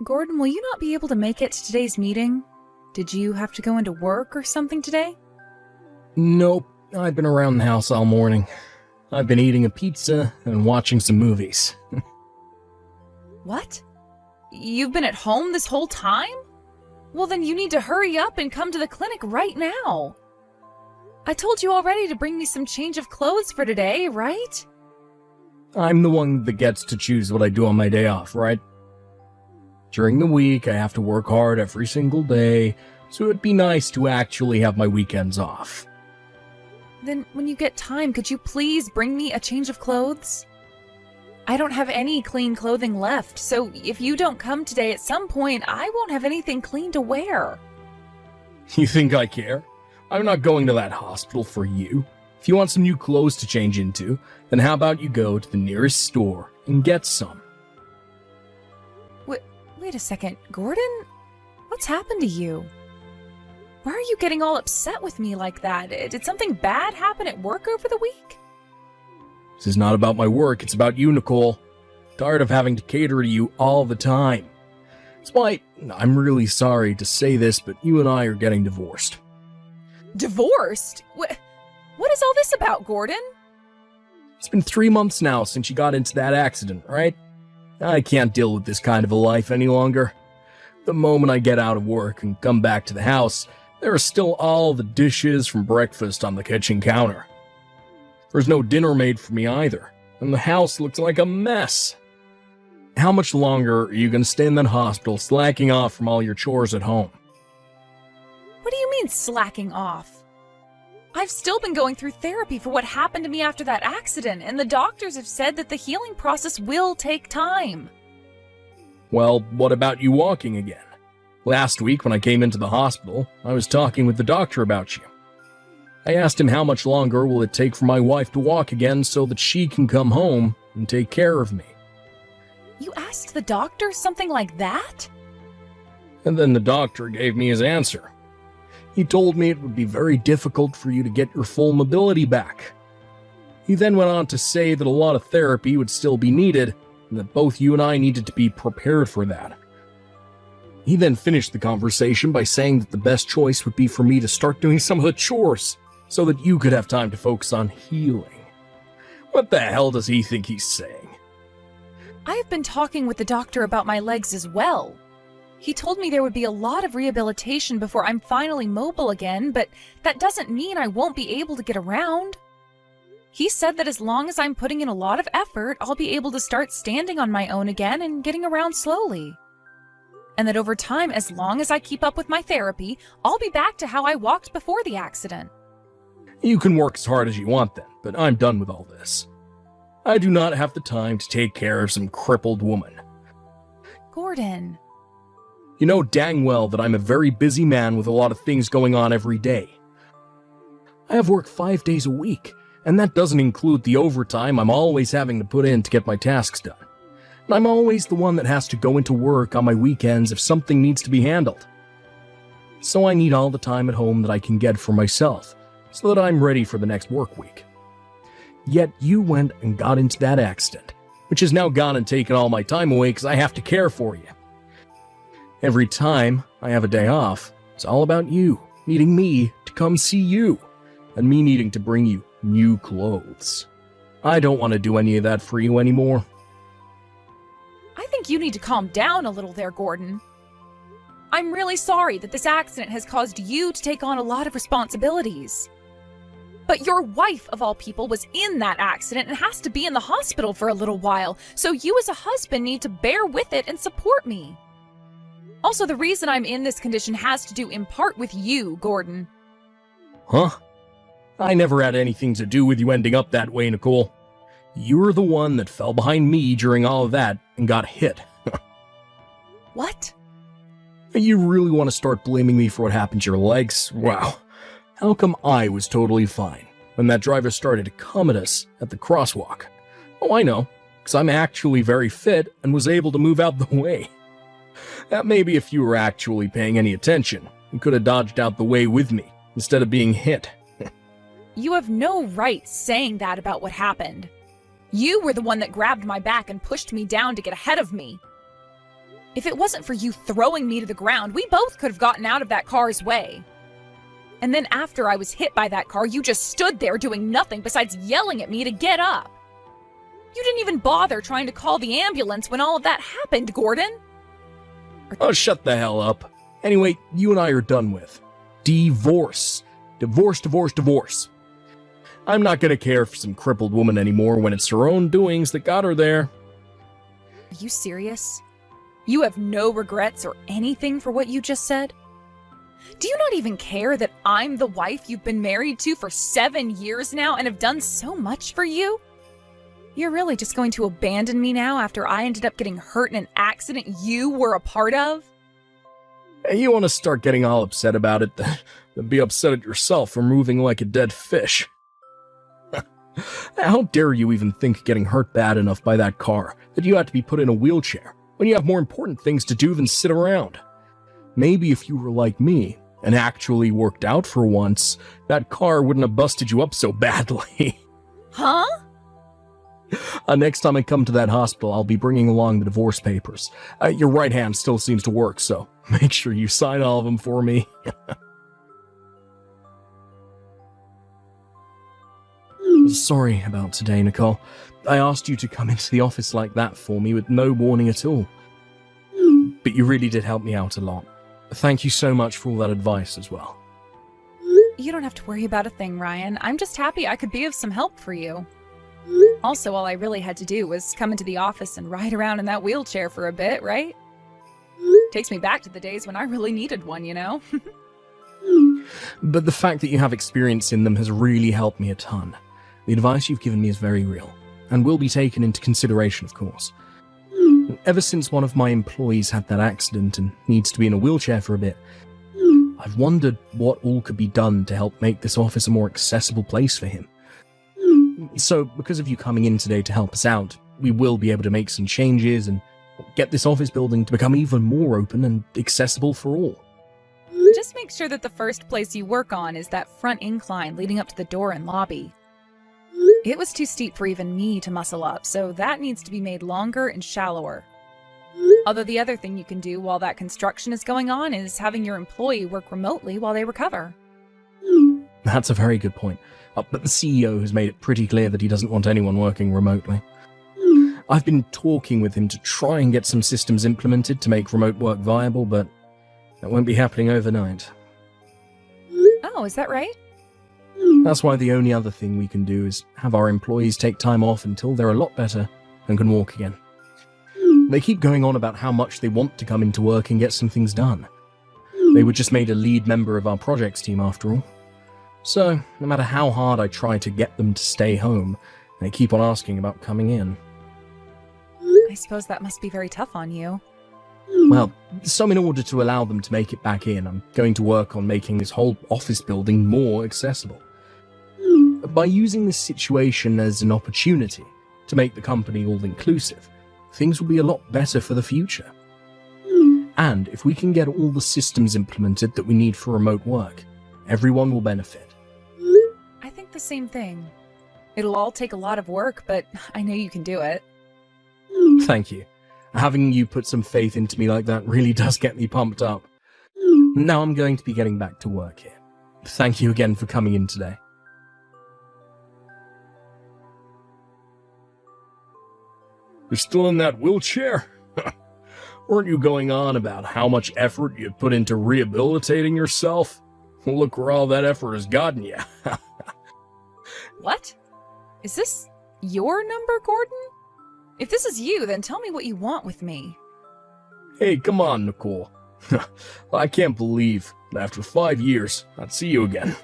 Gordon, will you not be able to make it to today's meeting? Did you have to go into work or something today? Nope, I've been around the house all morning. I've been eating a pizza and watching some movies. What? You've been at home this whole time? Well, then you need to hurry up and come to the clinic right now. I told you already to bring me some change of clothes for today, right? I'm the one that gets to choose what I do on my day off, right? During the week, I have to work hard every single day, so it'd be nice to actually have my weekends off. Then when you get time, could you please bring me a change of clothes? I don't have any clean clothing left, so if you don't come today at some point, I won't have anything clean to wear. You think I care? I'm not going to that hospital for you. If you want some new clothes to change into, then how about you go to the nearest store and get some? Wait a second, Gordon? What's happened to you? Why are you getting all upset with me like that? Did something bad happen at work over the week? This is not about my work, it's about you, Nicole. Tired of having to cater to you all the time. That's why I'm really sorry to say this, but you and I are getting divorced. Divorced? What is all this about, Gordon? It's been 3 months now since you got into that accident, right? I can't deal with this kind of a life any longer. The moment I get out of work and come back to the house, there are still all the dishes from breakfast on the kitchen counter. There's no dinner made for me either, and the house looks like a mess. How much longer are you going to stay in that hospital slacking off from all your chores at home? What do you mean slacking off? I've still been going through therapy for what happened to me after that accident, and the doctors have said that the healing process will take time. Well, what about you walking again? Last week when I came into the hospital, I was talking with the doctor about you. I asked him how much longer will it take for my wife to walk again so that she can come home and take care of me. You asked the doctor something like that? And then the doctor gave me his answer. He told me it would be very difficult for you to get your full mobility back. He then went on to say that a lot of therapy would still be needed, and that both you and I needed to be prepared for that. He then finished the conversation by saying that the best choice would be for me to start doing some of the chores, so that you could have time to focus on healing. What the hell does he think he's saying? I have been talking with the doctor about my legs as well. He told me there would be a lot of rehabilitation before I'm finally mobile again, but that doesn't mean I won't be able to get around. He said that as long as I'm putting in a lot of effort, I'll be able to start standing on my own again and getting around slowly. And that over time, as long as I keep up with my therapy, I'll be back to how I walked before the accident. You can work as hard as you want then, but I'm done with all this. I do not have the time to take care of some crippled woman. Gordon. You know dang well that I'm a very busy man with a lot of things going on every day. I have work 5 days a week, and that doesn't include the overtime I'm always having to put in to get my tasks done. And I'm always the one that has to go into work on my weekends if something needs to be handled. So I need all the time at home that I can get for myself, so that I'm ready for the next work week. Yet you went and got into that accident, which has now gone and taken all my time away because I have to care for you. Every time I have a day off, it's all about you needing me to come see you, and me needing to bring you new clothes. I don't want to do any of that for you anymore. I think you need to calm down a little there, Gordon. I'm really sorry that this accident has caused you to take on a lot of responsibilities. But your wife, of all people, was in that accident and has to be in the hospital for a little while, so you as a husband need to bear with it and support me. Also, the reason I'm in this condition has to do in part with you, Gordon. Huh? I never had anything to do with you ending up that way, Nicole. You were the one that fell behind me during all of that and got hit. What? You really want to start blaming me for what happened to your legs? Wow. How come I was totally fine when that driver started to come at us at the crosswalk? Oh, I know, because I'm actually very fit and was able to move out the way. That maybe if you were actually paying any attention, you could have dodged out the way with me instead of being hit. You have no right saying that about what happened. You were the one that grabbed my back and pushed me down to get ahead of me. If it wasn't for you throwing me to the ground, we both could have gotten out of that car's way. And then after I was hit by that car, you just stood there doing nothing besides yelling at me to get up. You didn't even bother trying to call the ambulance when all of that happened, Gordon. Oh, shut the hell up. Anyway, you and I are done with. Divorce. Divorce, divorce, divorce. I'm not gonna care for some crippled woman anymore when it's her own doings that got her there. Are you serious? You have no regrets or anything for what you just said? Do you not even care that I'm the wife you've been married to for 7 years now and have done so much for you? You're really just going to abandon me now after I ended up getting hurt in an accident you were a part of? Hey, you want to start getting all upset about it, then be upset at yourself for moving like a dead fish. How dare you even think getting hurt bad enough by that car that you had to be put in a wheelchair when you have more important things to do than sit around? Maybe if you were like me and actually worked out for once, that car wouldn't have busted you up so badly. Huh? Next time I come to that hospital, I'll be bringing along the divorce papers. Your right hand still seems to work, so make sure you sign all of them for me. Sorry about today, Nicole. I asked you to come into the office like that for me with no warning at all. But you really did help me out a lot. Thank you so much for all that advice as well. You don't have to worry about a thing, Ryan. I'm just happy I could be of some help for you. Also, all I really had to do was come into the office and ride around in that wheelchair for a bit, right? Takes me back to the days when I really needed one, you know? But the fact that you have experience in them has really helped me a ton. The advice you've given me is very real, and will be taken into consideration, of course. Ever since one of my employees had that accident and needs to be in a wheelchair for a bit, I've wondered what all could be done to help make this office a more accessible place for him. So, because of you coming in today to help us out, we will be able to make some changes and get this office building to become even more open and accessible for all. Just make sure that the first place you work on is that front incline leading up to the door and lobby. It was too steep for even me to muscle up, so that needs to be made longer and shallower. Although the other thing you can do while that construction is going on is having your employee work remotely while they recover. That's a very good point. But the CEO has made it pretty clear that he doesn't want anyone working remotely. I've been talking with him to try and get some systems implemented to make remote work viable, but that won't be happening overnight. Oh, is that right? That's why the only other thing we can do is have our employees take time off until they're a lot better and can walk again. They keep going on about how much they want to come into work and get some things done. They were just made a lead member of our projects team after all. So, no matter how hard I try to get them to stay home, they keep on asking about coming in. I suppose that must be very tough on you. Well, so in order to allow them to make it back in, I'm going to work on making this whole office building more accessible. By using this situation as an opportunity to make the company all-inclusive, things will be a lot better for the future. And if we can get all the systems implemented that we need for remote work, everyone will benefit. I think the same thing. It'll all take a lot of work, but I know you can do it. Thank you. Having you put some faith into me like that really does get me pumped up. Now I'm going to be getting back to work here. Thank you again for coming in today. You're still in that wheelchair? Weren't you going on about how much effort you put into rehabilitating yourself? Look where all that effort has gotten you. What? Is this your number, Gordon? If this is you, then tell me what you want with me. Hey, come on, Nicole. I can't believe that after 5 years, I'd see you again.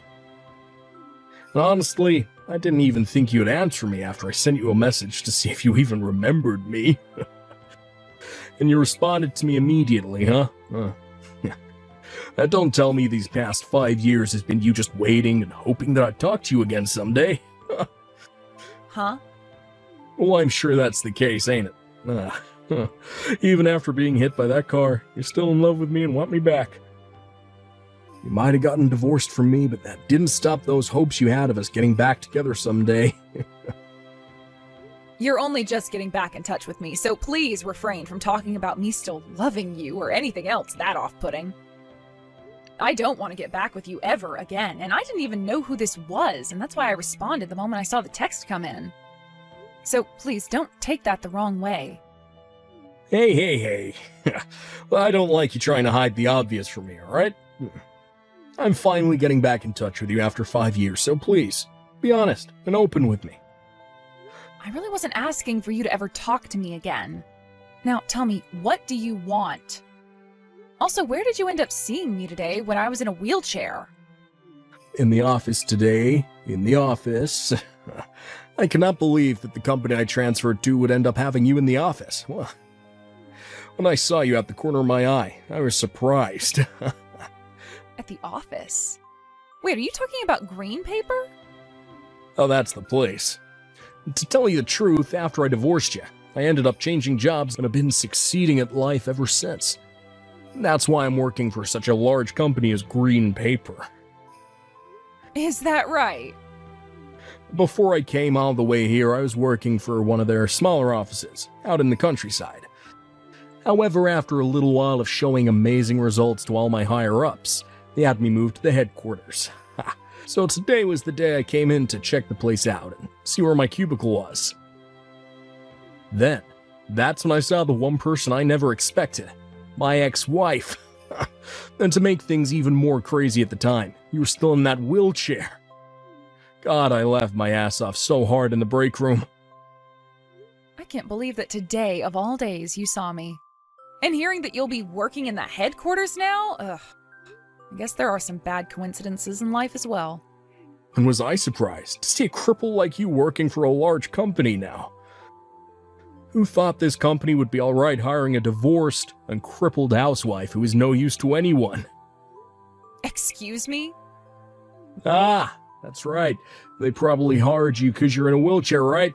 And honestly, I didn't even think you'd answer me after I sent you a message to see if you even remembered me. And you responded to me immediately, huh? Now don't tell me these past 5 years has been you just waiting and hoping that I'd talk to you again someday. Huh? Well, I'm sure that's the case, ain't it? Even after being hit by that car, you're still in love with me and want me back. You might have gotten divorced from me, but that didn't stop those hopes you had of us getting back together someday. You're only just getting back in touch with me, so please refrain from talking about me still loving you or anything else that off-putting. I don't want to get back with you ever again, and I didn't even know who this was, and that's why I responded the moment I saw the text come in. So please don't take that the wrong way. Hey. Well, I don't like you trying to hide the obvious from me, alright? I'm finally getting back in touch with you after 5 years, so please, be honest and open with me. I really wasn't asking for you to ever talk to me again. Now, tell me, what do you want? Also, where did you end up seeing me today when I was in a wheelchair? In the office today, in the office. I cannot believe that the company I transferred to would end up having you in the office. Well, when I saw you at the corner of my eye, I was surprised. At the office? Wait, are you talking about green paper? Oh, that's the place. To tell you the truth, after I divorced you, I ended up changing jobs and have been succeeding at life ever since. That's why I'm working for such a large company as Green Paper. Is that right? Before I came all the way here, I was working for one of their smaller offices, out in the countryside. However, after a little while of showing amazing results to all my higher-ups, they had me moved to the headquarters. So today was the day I came in to check the place out and see where my cubicle was. Then, that's when I saw the one person I never expected, my ex-wife. And to make things even more crazy at the time, you were still in that wheelchair. God, I laughed my ass off so hard in the break room. I can't believe that today, of all days, you saw me. And hearing that you'll be working in the headquarters now? Ugh. I guess there are some bad coincidences in life as well. And was I surprised to see a cripple like you working for a large company now? Who thought this company would be alright hiring a divorced and crippled housewife who is no use to anyone? Excuse me? Ah, that's right. They probably hired you because you're in a wheelchair, right?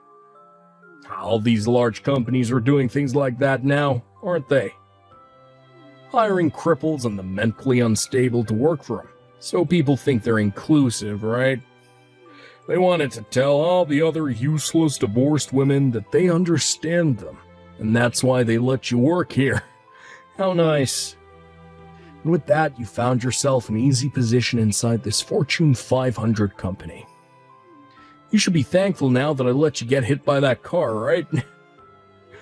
All these large companies are doing things like that now, aren't they? Hiring cripples and the mentally unstable to work for them, so people think they're inclusive, right? They wanted to tell all the other useless divorced women that they understand them, and that's why they let you work here. How nice. And with that, you found yourself an easy position inside this Fortune 500 company. You should be thankful now that I let you get hit by that car, right?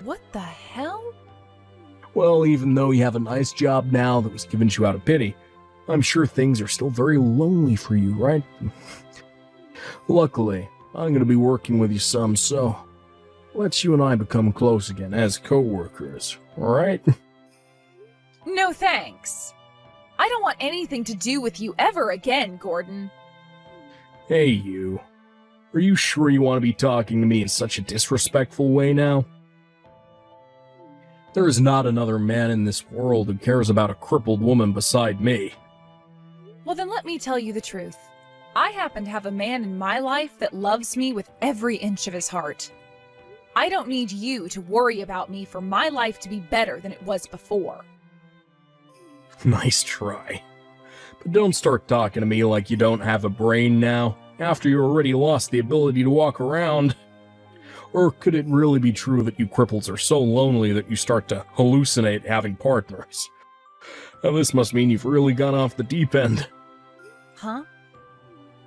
What the hell? Well, even though you have a nice job now that was given to you out of pity, I'm sure things are still very lonely for you, right? Luckily, I'm going to be working with you some, so let's you and I become close again as co-workers, alright? No thanks. I don't want anything to do with you ever again, Gordon. Hey, you. Are you sure you want to be talking to me in such a disrespectful way now? There is not another man in this world who cares about a crippled woman beside me. Well, then let me tell you the truth. I happen to have a man in my life that loves me with every inch of his heart. I don't need you to worry about me for my life to be better than it was before. Nice try. But don't start talking to me like you don't have a brain now, after you already lost the ability to walk around. Or could it really be true that you cripples are so lonely that you start to hallucinate having partners? Now this must mean you've really gone off the deep end. Huh?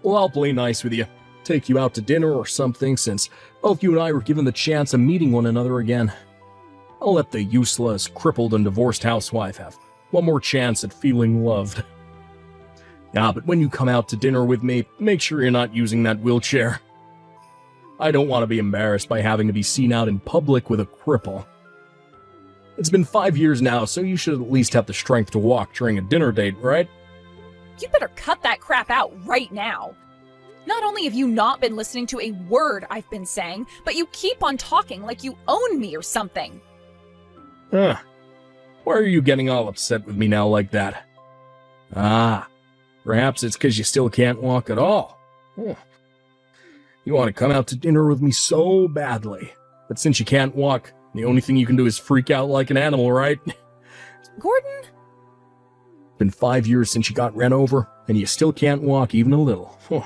Well, I'll play nice with you. Take you out to dinner or something, since both you and I were given the chance of meeting one another again. I'll let the useless, crippled, and divorced housewife have one more chance at feeling loved. Yeah, but when you come out to dinner with me, make sure you're not using that wheelchair. I don't want to be embarrassed by having to be seen out in public with a cripple. It's been 5 years now, so you should at least have the strength to walk during a dinner date, right? You better cut that crap out right now. Not only have you not been listening to a word I've been saying, but you keep on talking like you own me or something. Huh. Why are you getting all upset with me now like that? Ah, perhaps it's because you still can't walk at all. Huh. You want to come out to dinner with me so badly, but since you can't walk, the only thing you can do is freak out like an animal, right? Gordon? Been 5 years since you got ran over, and you still can't walk even a little. Huh.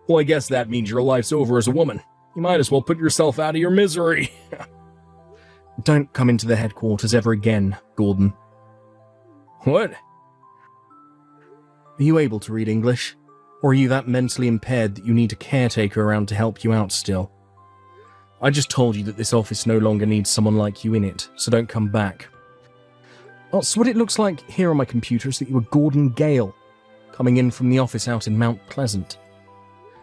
Well, I guess that means your life's over as a woman. You might as well put yourself out of your misery. Don't come into the headquarters ever again, Gordon. What? Are you able to read English? Or are you that mentally impaired that you need a caretaker around to help you out still? I just told you that this office no longer needs someone like you in it, so don't come back. Oh, so what it looks like here on my computer is that you were Gordon Gale, coming in from the office out in Mount Pleasant.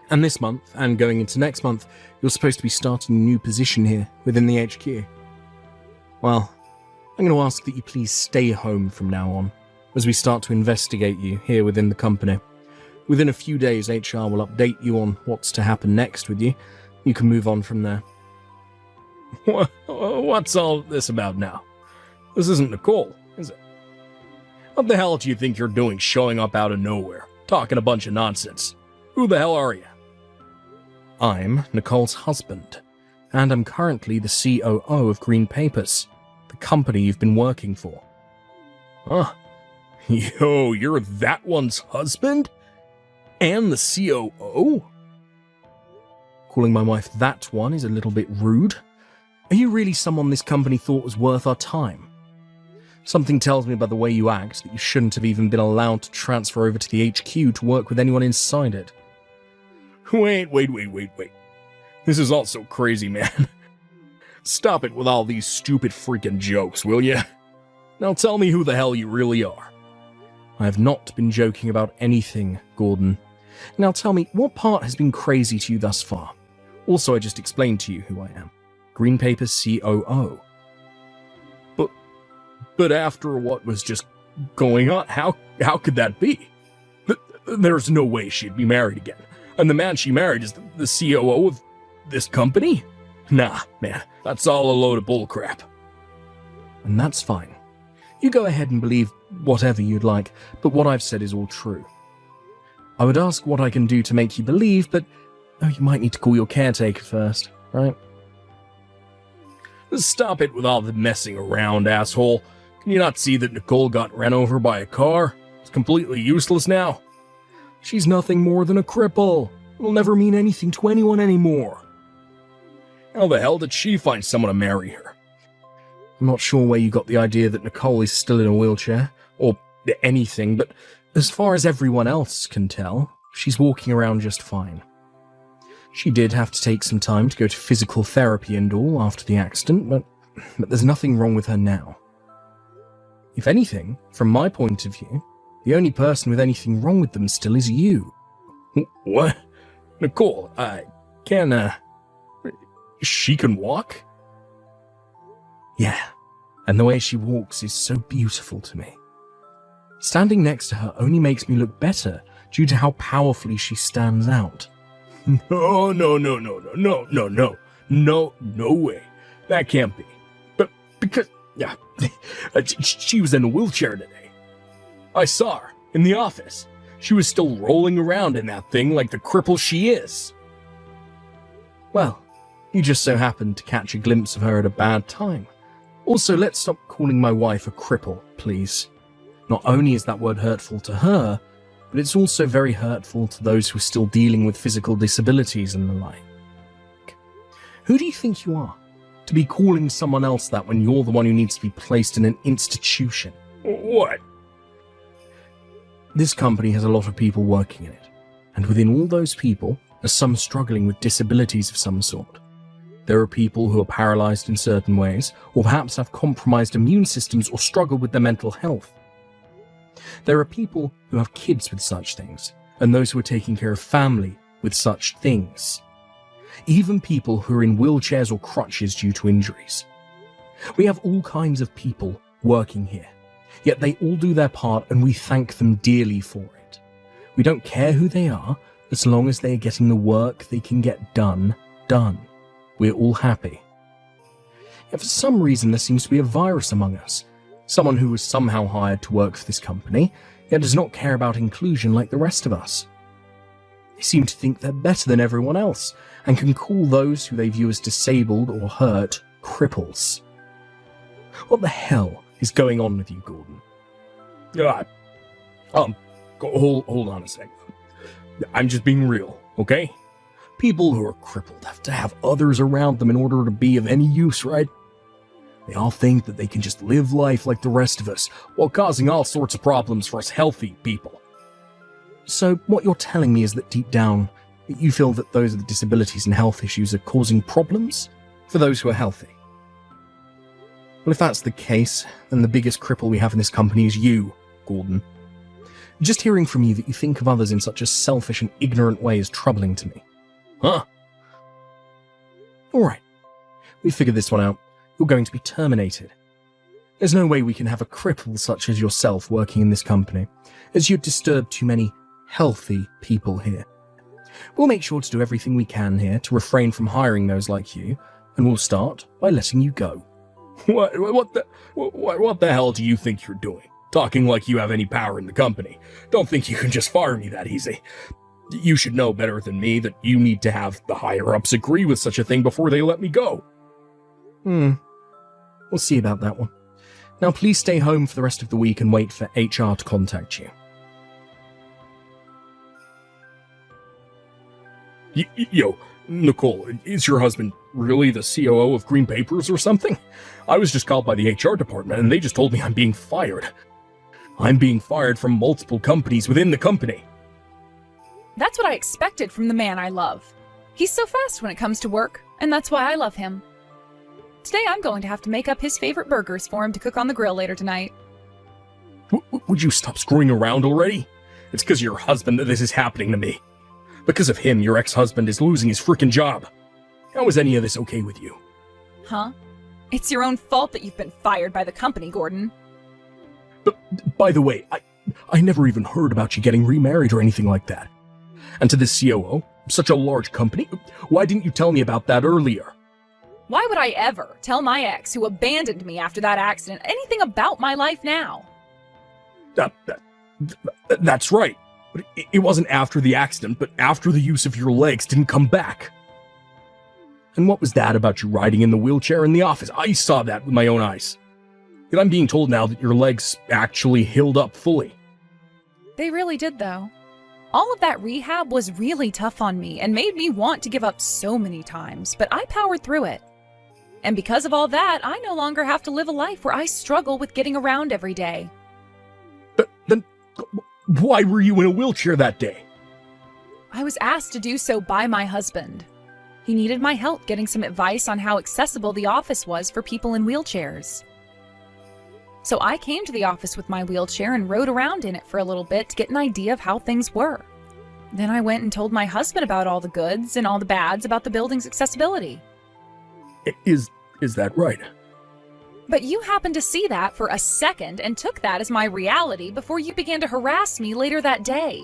And this month, and going into next month, you're supposed to be starting a new position here within the HQ. Well, I'm going to ask that you please stay home from now on, as we start to investigate you here within the company. Within a few days, HR will update you on what's to happen next with you. You can move on from there. What's all this about now? This isn't Nicole, is it? What the hell do you think you're doing showing up out of nowhere, talking a bunch of nonsense? Who the hell are you? I'm Nicole's husband, and I'm currently the COO of Green Papers, the company you've been working for. Huh? Yo, you're that one's husband? And the COO? Calling my wife that one is a little bit rude. Are you really someone this company thought was worth our time? Something tells me by the way you act that you shouldn't have even been allowed to transfer over to the HQ to work with anyone inside it. Wait. This is all so crazy, man. Stop it with all these stupid freaking jokes, will ya? Now tell me who the hell you really are. I have not been joking about anything, Gordon. Now tell me, what part has been crazy to you thus far? Also, I just explained to you who I am. Green Papers COO. But after what was just going on, how could that be? There's no way she'd be married again. And the man she married is the COO of this company? Nah, man, that's all a load of bullcrap. And that's fine. You go ahead and believe whatever you'd like, but what I've said is all true. I would ask what I can do to make you believe, but you might need to call your caretaker first, right? Stop it with all the messing around, asshole. Can you not see that Nicole got ran over by a car? It's completely useless now. She's nothing more than a cripple. It'll never mean anything to anyone anymore. How the hell did she find someone to marry her? I'm not sure where you got the idea that Nicole is still in a wheelchair, or anything, but as far as everyone else can tell, she's walking around just fine. She did have to take some time to go to physical therapy and all after the accident, but there's nothing wrong with her now. If anything, from my point of view, the only person with anything wrong with them still is you. What? Nicole, she can walk? Yeah, and the way she walks is so beautiful to me. Standing next to her only makes me look better due to how powerfully she stands out. No way. That can't be. But because, she was in a wheelchair today. I saw her in the office. She was still rolling around in that thing like the cripple she is. Well, you just so happened to catch a glimpse of her at a bad time. Also, let's stop calling my wife a cripple, please. Not only is that word hurtful to her, but it's also very hurtful to those who are still dealing with physical disabilities and the like. Who do you think you are, to be calling someone else that when you're the one who needs to be placed in an institution? What? This company has a lot of people working in it, and within all those people are some struggling with disabilities of some sort. There are people who are paralyzed in certain ways, or perhaps have compromised immune systems or struggle with their mental health. There are people who have kids with such things, and those who are taking care of family with such things. Even people who are in wheelchairs or crutches due to injuries. We have all kinds of people working here, yet they all do their part and we thank them dearly for it. We don't care who they are, as long as they are getting the work they can get done. We're all happy. Yet for some reason there seems to be a virus among us. Someone who was somehow hired to work for this company, yet does not care about inclusion like the rest of us. They seem to think they're better than everyone else, and can call those who they view as disabled or hurt cripples. What the hell is going on with you, Gordon? Hold on a sec. I'm just being real, okay? People who are crippled have to have others around them in order to be of any use, right? They all think that they can just live life like the rest of us, while causing all sorts of problems for us healthy people. So what you're telling me is that deep down, you feel that those with disabilities and health issues are causing problems for those who are healthy. Well, if that's the case, then the biggest cripple we have in this company is you, Gordon. Just hearing from you that you think of others in such a selfish and ignorant way is troubling to me. Huh? Alright, we figured this one out. You're going to be terminated. There's no way we can have a cripple such as yourself working in this company, as you'd disturb too many healthy people here. We'll make sure to do everything we can here to refrain from hiring those like you, and we'll start by letting you go. What the hell do you think you're doing? Talking like you have any power in the company. Don't think you can just fire me that easy. You should know better than me that you need to have the higher-ups agree with such a thing before they let me go. We'll see about that one. Now please stay home for the rest of the week and wait for HR to contact you. Yo, Nicole, is your husband really the COO of Green Papers or something? I was just called by the HR department and they just told me I'm being fired. I'm being fired from multiple companies within the company. That's what I expected from the man I love. He's so fast when it comes to work, and that's why I love him. Today I'm going to have to make up his favorite burgers for him to cook on the grill later tonight. Would you stop screwing around already? It's because of your husband that this is happening to me. Because of him, your ex-husband is losing his frickin' job. How is any of this okay with you? Huh? It's your own fault that you've been fired by the company, Gordon. But, by the way, I never even heard about you getting remarried or anything like that. And to this COO, such a large company, why didn't you tell me about that earlier? Why would I ever tell my ex who abandoned me after that accident anything about my life now? That's right. But it wasn't after the accident, but after the use of your legs didn't come back. And what was that about you riding in the wheelchair in the office? I saw that with my own eyes. Yet I'm being told now that your legs actually healed up fully. They really did, though. All of that rehab was really tough on me and made me want to give up so many times, but I powered through it. And because of all that, I no longer have to live a life where I struggle with getting around every day. Then why were you in a wheelchair that day? I was asked to do so by my husband. He needed my help getting some advice on how accessible the office was for people in wheelchairs. So I came to the office with my wheelchair and rode around in it for a little bit to get an idea of how things were. Then I went and told my husband about all the goods and all the bads about the building's accessibility. Is that right? But you happened to see that for a second and took that as my reality before you began to harass me later that day.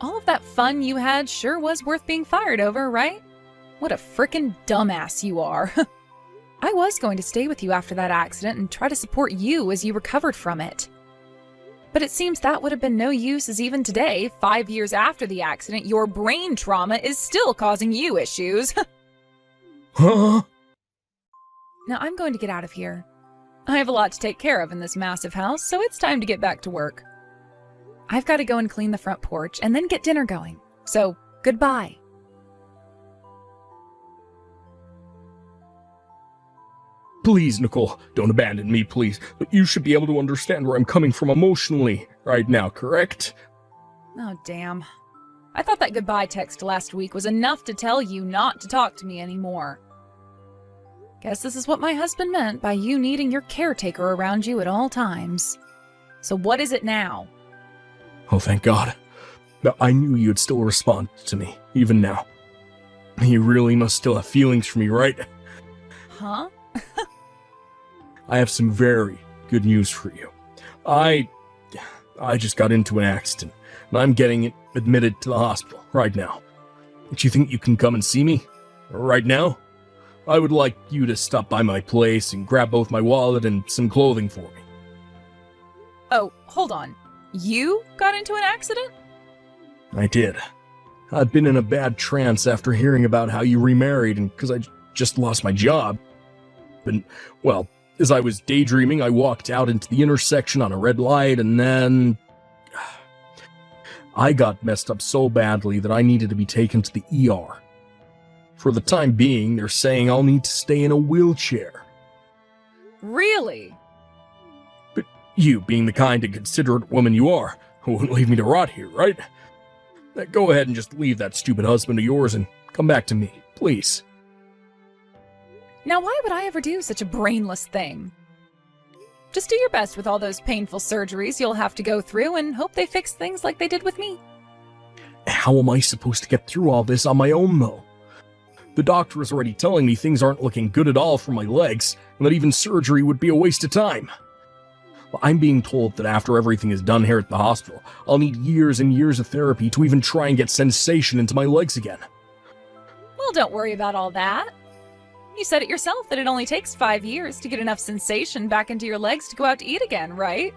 All of that fun you had sure was worth being fired over, right? What a frickin' dumbass you are. I was going to stay with you after that accident and try to support you as you recovered from it. But it seems that would have been no use, as even today, 5 years after the accident, your brain trauma is still causing you issues. Huh? Now I'm going to get out of here. I have a lot to take care of in this massive house, so it's time to get back to work. I've got to go and clean the front porch and then get dinner going. So, goodbye. Please, Nicole, don't abandon me, please. But you should be able to understand where I'm coming from emotionally right now, correct? Oh, damn. I thought that goodbye text last week was enough to tell you not to talk to me anymore. Guess this is what my husband meant by you needing your caretaker around you at all times. So what is it now? Oh, thank God. But I knew you'd still respond to me, even now. You really must still have feelings for me, right? Huh? I have some very good news for you. I just got into an accident, and I'm getting admitted to the hospital right now. Do you think you can come and see me? Right now? I would like you to stop by my place and grab both my wallet and some clothing for me. Oh, hold on. You got into an accident? I did. I'd been in a bad trance after hearing about how you remarried and because I just lost my job. And, well, as I was daydreaming, I walked out into the intersection on a red light and then I got messed up so badly that I needed to be taken to the ER For the time being, they're saying I'll need to stay in a wheelchair. Really? But you, being the kind and considerate woman you are, wouldn't leave me to rot here, right? Now go ahead and just leave that stupid husband of yours and come back to me, please. Now why would I ever do such a brainless thing? Just do your best with all those painful surgeries you'll have to go through and hope they fix things like they did with me. How am I supposed to get through all this on my own, though? The doctor is already telling me things aren't looking good at all for my legs, and that even surgery would be a waste of time. Well, I'm being told that after everything is done here at the hospital, I'll need years and years of therapy to even try and get sensation into my legs again. Well, don't worry about all that. You said it yourself that it only takes 5 years to get enough sensation back into your legs to go out to eat again, right?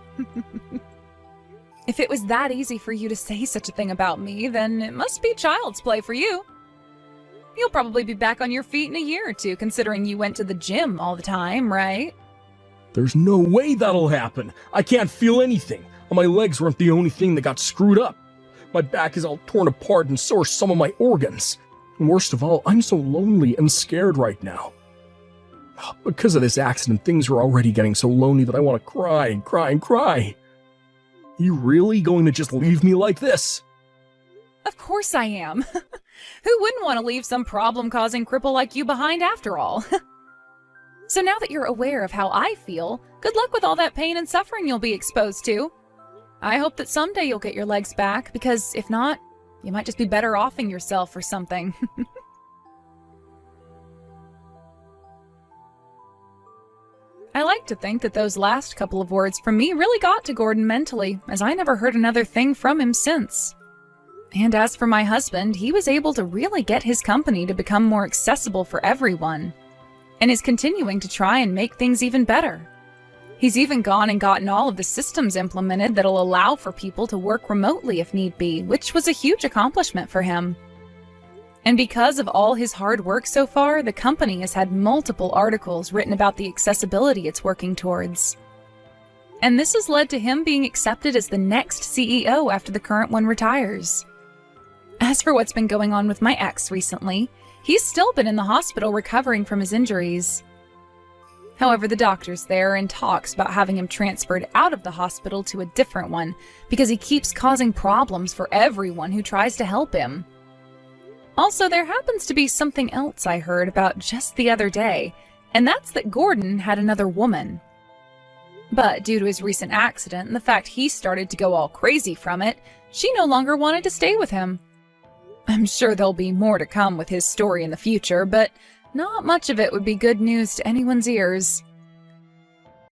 If it was that easy for you to say such a thing about me, then it must be child's play for you. You'll probably be back on your feet in a year or two, considering you went to the gym all the time, right? There's no way that'll happen. I can't feel anything. And my legs weren't the only thing that got screwed up. My back is all torn apart and so are some of my organs. And worst of all, I'm so lonely and scared right now. Because of this accident, things are already getting so lonely that I want to cry and cry and cry. You really going to just leave me like this? Of course I am. Who wouldn't want to leave some problem-causing cripple like you behind after all? So now that you're aware of how I feel, good luck with all that pain and suffering you'll be exposed to. I hope that someday you'll get your legs back, because if not, you might just be better offing yourself or something. I like to think that those last couple of words from me really got to Gordon mentally, as I never heard another thing from him since. And as for my husband, he was able to really get his company to become more accessible for everyone, and is continuing to try and make things even better. He's even gone and gotten all of the systems implemented that'll allow for people to work remotely if need be, which was a huge accomplishment for him. And because of all his hard work so far, the company has had multiple articles written about the accessibility it's working towards. And this has led to him being accepted as the next CEO after the current one retires. As for what's been going on with my ex recently, he's still been in the hospital recovering from his injuries. However, the doctor's there and talks about having him transferred out of the hospital to a different one because he keeps causing problems for everyone who tries to help him. Also, there happens to be something else I heard about just the other day, and that's that Gordon had another woman. But due to his recent accident and the fact he started to go all crazy from it, she no longer wanted to stay with him. I'm sure there'll be more to come with his story in the future, but not much of it would be good news to anyone's ears.